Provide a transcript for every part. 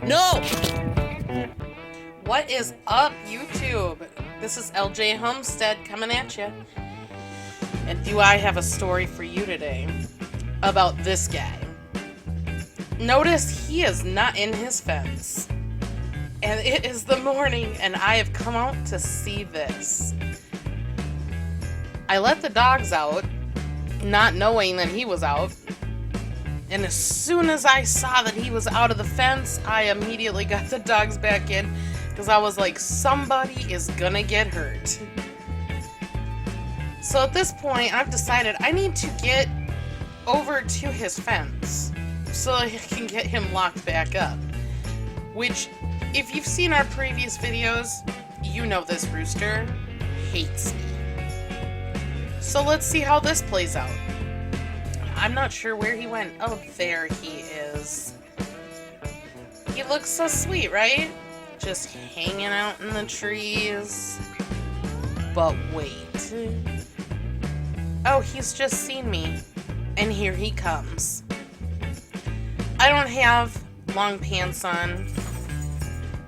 No! What is up, YouTube? This is LJ Homestead coming at you. And do I have a story for you today about this guy? Notice he is not in his fence. And it is the morning, and I have come out to see this. I let the dogs out, not knowing that he was out. And as soon as I saw that he was out of the fence, I immediately got the dogs back in because I was like, somebody is gonna get hurt. So at this point, I've decided I need to get over to his fence so I can get him locked back up. Which, if you've seen our previous videos, you know this rooster hates me. So let's see how this plays out. I'm not sure where he went. Oh, there he is. He looks so sweet, right? Just hanging out in the trees. But wait. Oh, he's just seen me. And here he comes. I don't have long pants on.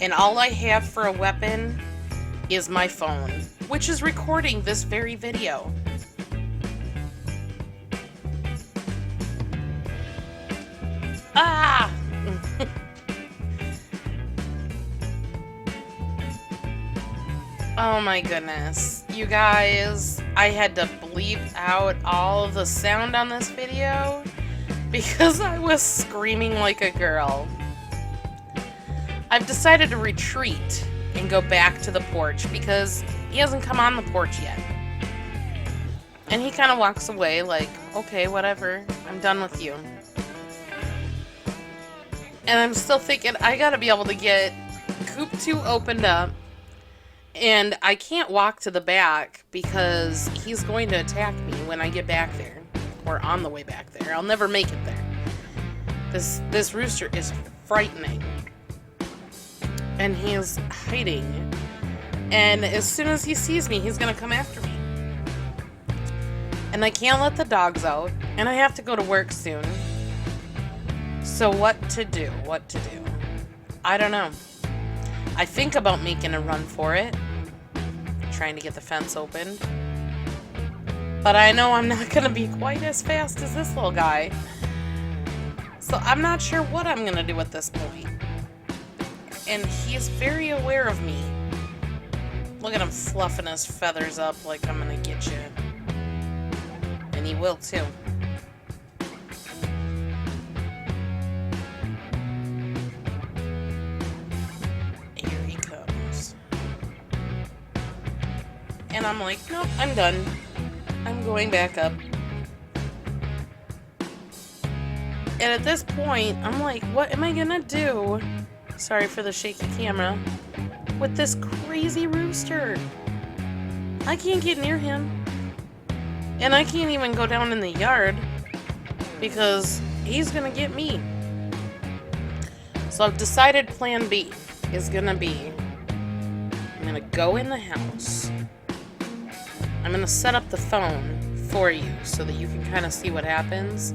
And all I have for a weapon is my phone, which is recording this very video. Ah! Oh my goodness. You guys, I had to bleep out all of the sound on this video because I was screaming like a girl. I've decided to retreat and go back to the porch because he hasn't come on the porch yet. And he kind of walks away like, okay, whatever, I'm done with you. And I'm still thinking, I gotta be able to get Coop 2 opened up. And I can't walk to the back because he's going to attack me when I get back there. Or on the way back there. I'll never make it there. This rooster is frightening. And he is hiding. And as soon as he sees me, he's gonna come after me. And I can't let the dogs out. And I have to go to work soon. So what to do? What to do? I don't know. I think about making a run for it. Trying to get the fence open. But I know I'm not going to be quite as fast as this little guy. So I'm not sure what I'm going to do at this point. And he's very aware of me. Look at him fluffing his feathers up like I'm going to get you. And he will too. And I'm like, nope, I'm done. I'm going back up. And at this point, I'm like, what am I gonna do? Sorry for the shaky camera. With this crazy rooster. I can't get near him. And I can't even go down in the yard. Because he's gonna get me. So I've decided plan B is gonna be, I'm gonna go in the house. I'm going to set up the phone for you so that you can kind of see what happens.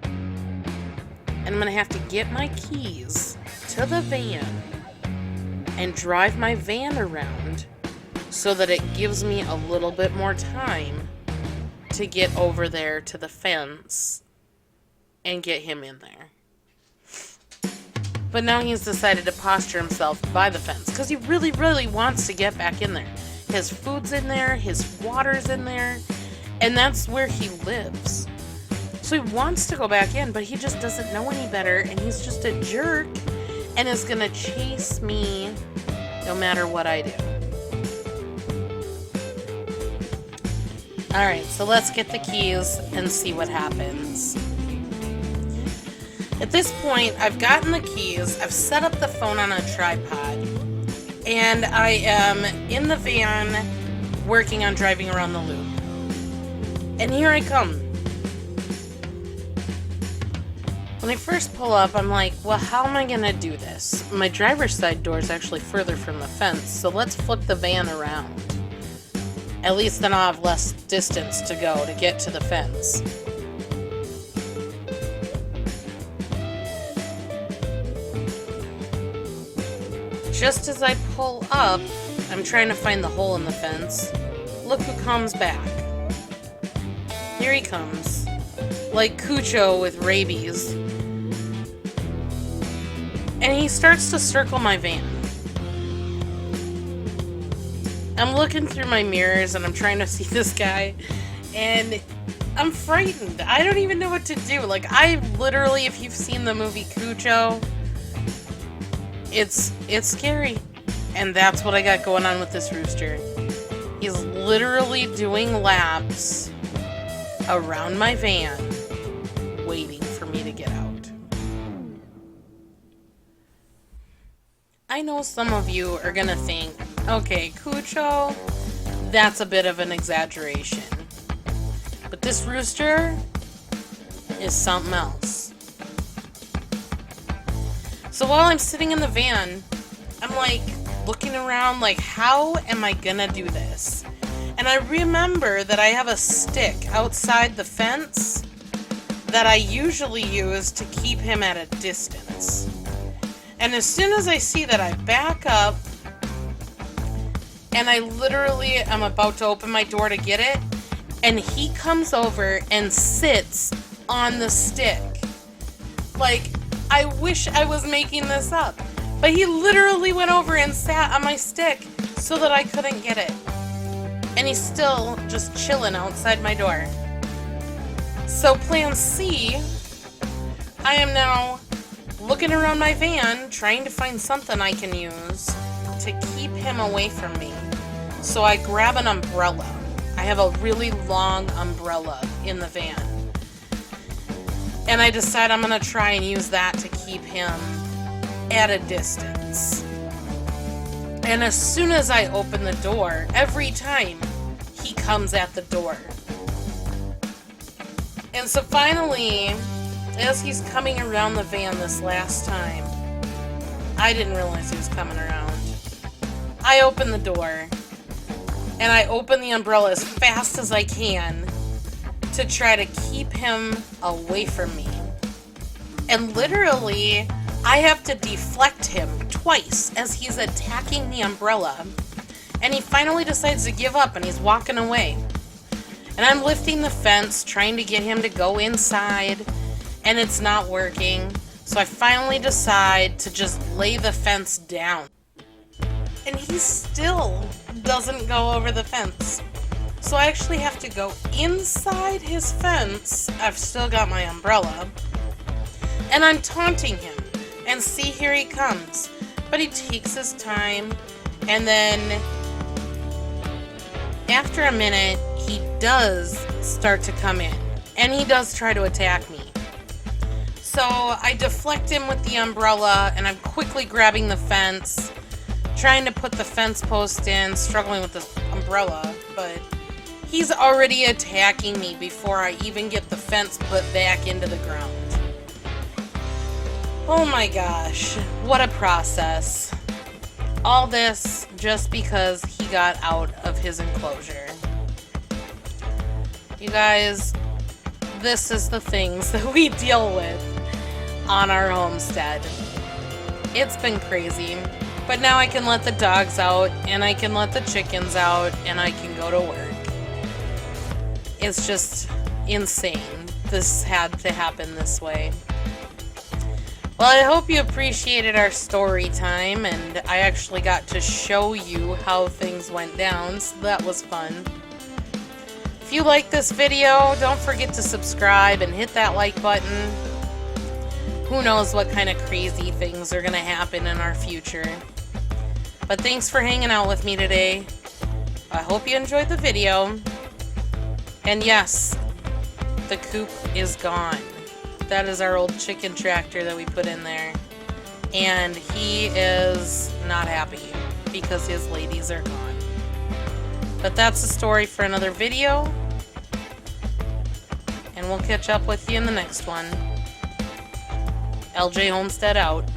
And I'm going to have to get my keys to the van and drive my van around so that it gives me a little bit more time to get over there to the fence and get him in there. But now he's decided to posture himself by the fence because he really, really wants to get back in there. His food's in there, his water's in there, and that's where he lives. So he wants to go back in, but he just doesn't know any better, and he's just a jerk, and is gonna chase me no matter what I do. Alright, so let's get the keys and see what happens. At this point, I've gotten the keys, I've set up the phone on a tripod, and I am in the van working on driving around the loop. And here I come. When I first pull up, I'm like, well, how am I gonna do this? My driver's side door is actually further from the fence, so let's flip the van around. At least then I'll have less distance to go to get to the fence. just as I pull up, I'm trying to find the hole in the fence. Look who comes back. Here he comes. Like Cujo with rabies. And he starts to circle my van. I'm looking through my mirrors and I'm trying to see this guy. And I'm frightened. I don't even know what to do. Like, I literally, if you've seen the movie Cujo, it's scary. And that's what I got going on with this rooster. He's literally doing laps around my van, waiting for me to get out. I know some of you are gonna think, okay, Cujo, that's a bit of an exaggeration. But this rooster is something else. So while I'm sitting in the van, I'm like looking around like, how am I gonna do this? And I remember that I have a stick outside the fence that I usually use to keep him at a distance. And as soon as I see that, I back up and I literally am about to open my door to get it, and he comes over and sits on the stick. Like, I wish I was making this up. But he literally went over and sat on my stick so that I couldn't get it. And he's still just chilling outside my door. So plan C, I am now looking around my van, trying to find something I can use to keep him away from me. So I grab an umbrella. I have a really long umbrella in the van. And I decide I'm going to try and use that to keep him at a distance. And as soon as I open the door, every time he comes at the door. And so finally, as he's coming around the van this last time, I didn't realize he was coming around. I open the door, and I open the umbrella as fast as I can to try to keep him away from me. And literally, I have to deflect him twice as he's attacking the umbrella. And he finally decides to give up and he's walking away. And I'm lifting the fence, trying to get him to go inside, and it's not working. So I finally decide to just lay the fence down. And he still doesn't go over the fence. So I actually have to go inside his fence. I've still got my umbrella. And I'm taunting him. And see, here he comes. But he takes his time. And then after a minute, he does start to come in. And he does try to attack me. So I deflect him with the umbrella. And I'm quickly grabbing the fence, trying to put the fence post in, struggling with the umbrella. But he's already attacking me before I even get the fence put back into the ground. Oh my gosh, what a process. All this just because he got out of his enclosure. You guys, this is the things that we deal with on our homestead. It's been crazy, but now I can let the dogs out, and I can let the chickens out, and I can go to work. It's just insane. This had to happen this way. Well, I hope you appreciated our story time, and I actually got to show you how things went down, so that was fun. If you like this video, don't forget to subscribe and hit that like button. Who knows what kind of crazy things are going to happen in our future. But thanks for hanging out with me today. I hope you enjoyed the video. And yes, the coop is gone. That is our old chicken tractor that we put in there. And he is not happy because his ladies are gone. But that's a story for another video. And we'll catch up with you in the next one. LJ Homestead out.